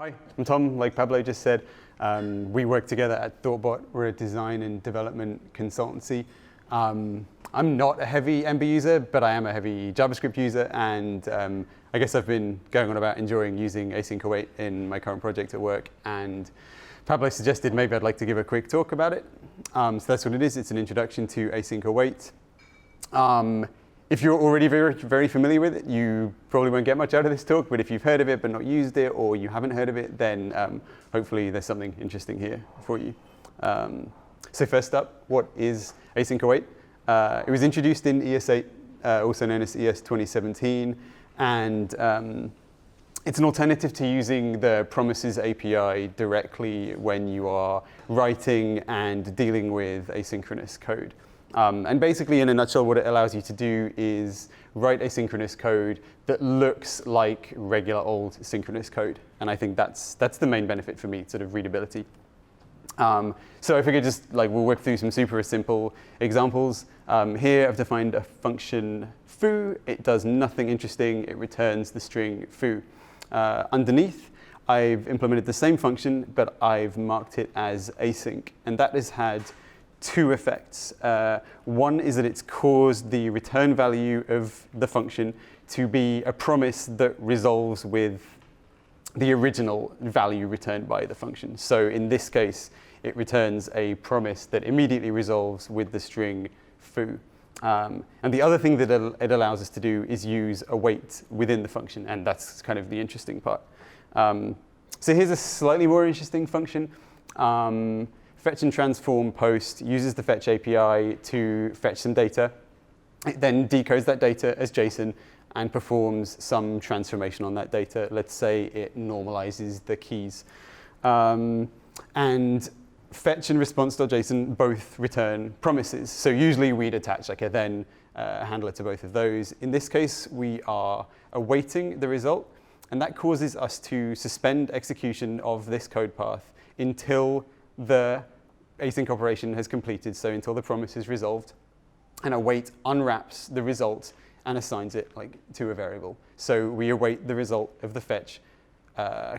Hi, I'm Tom. Like Pablo just said, we work together at ThoughtBot. We're a design and development consultancy. I'm not a heavy Ember user, but I am a heavy JavaScript user, and I guess I've been going on about enjoying using Async await in my current project at work, and Pablo suggested maybe I'd like to give a quick talk about it. So that's what it is. It's an introduction to Async await. If you're already very familiar with it, you probably won't get much out of this talk, but if you've heard of it but not used it, or you haven't heard of it, then hopefully there's something interesting here for you. So first up, what is Async await? It was introduced in ES8, also known as ES 2017, and it's an alternative to using the promises API directly when you are writing and dealing with asynchronous code. And basically, in a nutshell, what it allows you to do is write asynchronous code that looks like regular old synchronous code. And I think that's the main benefit for me, sort of readability. So I figured just we'll work through some super simple examples. Here I've defined a function foo. It does nothing interesting. It returns the string foo. Underneath, I've implemented the same function, but I've marked it as async. And that has had two effects. One is that it's caused the return value of the function to be a promise that resolves with the original value returned by the function. So in this case, it returns a promise that immediately resolves with the string foo. And the other thing that it allows us to do is use await within the function, and that's kind of the interesting part. So here's a slightly more interesting function. Fetch and transform post uses the fetch API to fetch some data. It then decodes that data as JSON and performs some transformation on that data. Let's say it normalizes the keys. And fetch and response.json both return promises. So usually we'd attach a then handler to both of those. In this case, we are awaiting the result, and that causes us to suspend execution of this code path until the async operation has completed, so until the promise is resolved, and await unwraps the result and assigns it to a variable. So we await the result of the fetch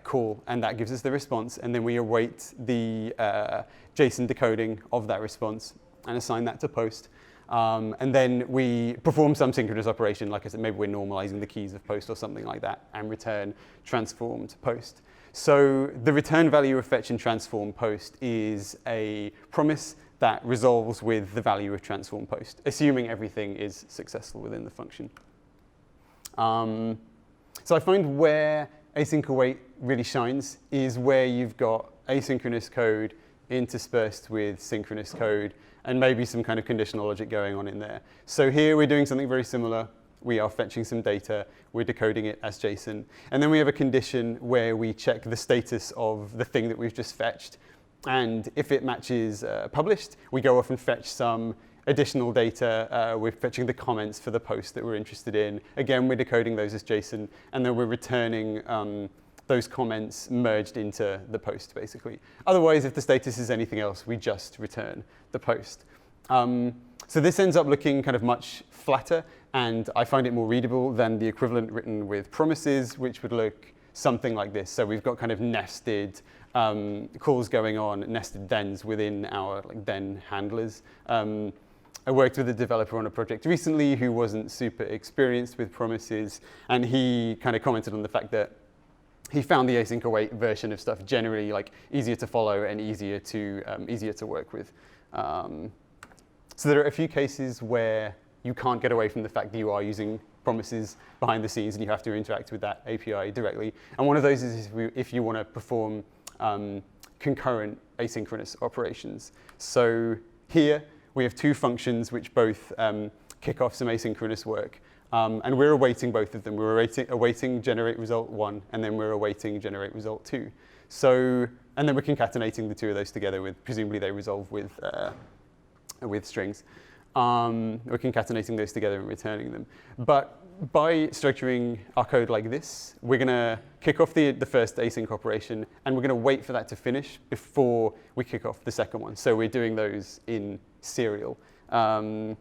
call, and that gives us the response, and then we await the JSON decoding of that response and assign that to post. And then we perform some synchronous operation, like I said, maybe we're normalizing the keys of post or something like that, and return transformed post. So the return value of fetch and transform post is a promise that resolves with the value of transform post, assuming everything is successful within the function. So I find where async await really shines is where you've got asynchronous code interspersed with synchronous code, and maybe some kind of conditional logic going on in there. So here we're doing something very similar. We are fetching some data, we're decoding it as JSON, and then we have a condition where we check the status of the thing that we've just fetched. And if it matches published, we go off and fetch some additional data. We're fetching the comments for the post that we're interested in. Again, we're decoding those as JSON, and then we're returning those comments merged into the post, basically. Otherwise, if the status is anything else, we just return the post. So this ends up looking kind of much flatter, and I find it more readable than the equivalent written with promises, which would look something like this. So we've got kind of nested calls going on, nested thens within our then handlers. I worked with a developer on a project recently who wasn't super experienced with promises, and he kind of commented on the fact that he found the async await version of stuff generally easier to follow and easier to work with. So there are a few cases where you can't get away from the fact that you are using promises behind the scenes and you have to interact with that API directly. And one of those is if you want to perform concurrent asynchronous operations. So here we have two functions which both kick off some asynchronous work. And we're awaiting both of them. We're awaiting generate result 1, and then we're awaiting generate result 2. So, and then we're concatenating the two of those together with, presumably they resolve with strings. We're concatenating those together and returning them. But by structuring our code like this, we're going to kick off the first async operation, and we're going to wait for that to finish before we kick off the second one. So we're doing those in serial. And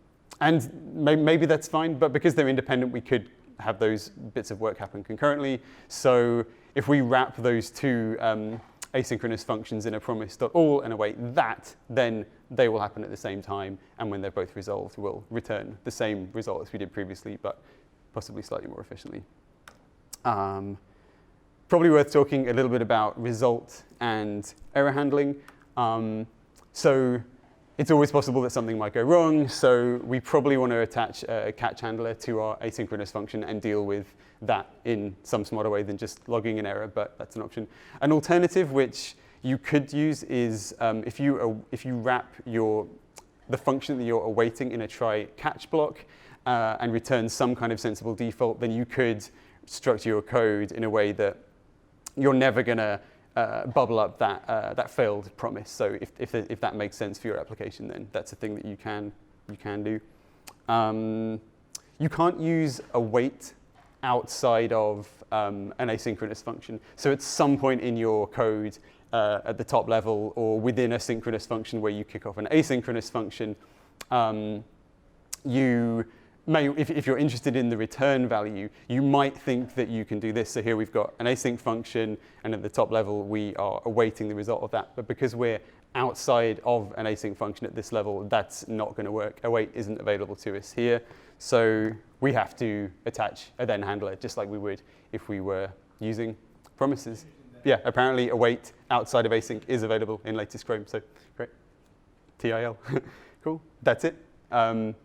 maybe that's fine, but because they're independent, we could have those bits of work happen concurrently. So if we wrap those two asynchronous functions in a promise.all and await that, then they will happen at the same time, and when they're both resolved, we'll return the same result as we did previously, but possibly slightly more efficiently. Probably worth talking a little bit about result and error handling. So it's always possible that something might go wrong, so we probably want to attach a catch handler to our asynchronous function and deal with that in some smarter way than just logging an error, but that's an option. An alternative which you could use is if you wrap the function that you're awaiting in a try catch block and return some kind of sensible default, then you could structure your code in a way that you're never going to bubble up that failed promise. So if that makes sense for your application, then that's a thing that you can do. You can't use await outside of an asynchronous function. So at some point in your code at the top level or within a synchronous function where you kick off an asynchronous function, you may, if you're interested in the return value, you might think that you can do this. So here we've got an async function, and at the top level, we are awaiting the result of that. But because we're outside of an async function at this level, that's not going to work. Await isn't available to us here. So we have to attach a then handler, just like we would if we were using promises. Yeah, apparently await outside of async is available in latest Chrome. So great. TIL. Cool. That's it.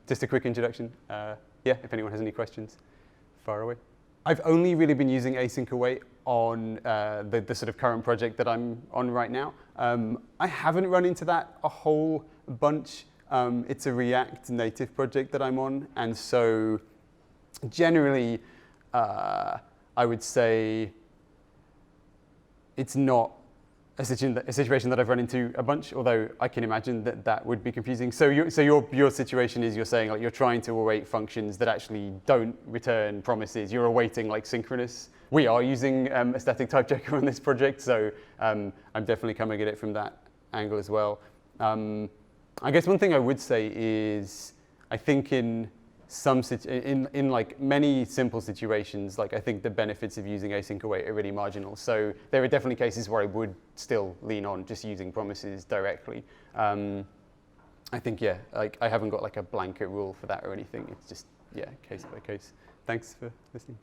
Just a quick introduction. Yeah, if anyone has any questions, fire away. I've only really been using async await on the sort of current project that I'm on right now. I haven't run into that a whole bunch. It's a React native project that I'm on, and so generally, I would say it's not a situation that I've run into a bunch, although I can imagine that that would be confusing. So your situation is you're saying like you're trying to await functions that actually don't return promises. You're awaiting like synchronous. We are using a static type checker on this project, so I'm definitely coming at it from that angle as well. I guess one thing I would say is I think in like many simple situations, like I think the benefits of using async await are really marginal. So there are definitely cases where I would still lean on just using promises directly. I think, yeah, like I haven't got like a blanket rule for that or anything. It's just, yeah, case by case. Thanks for listening.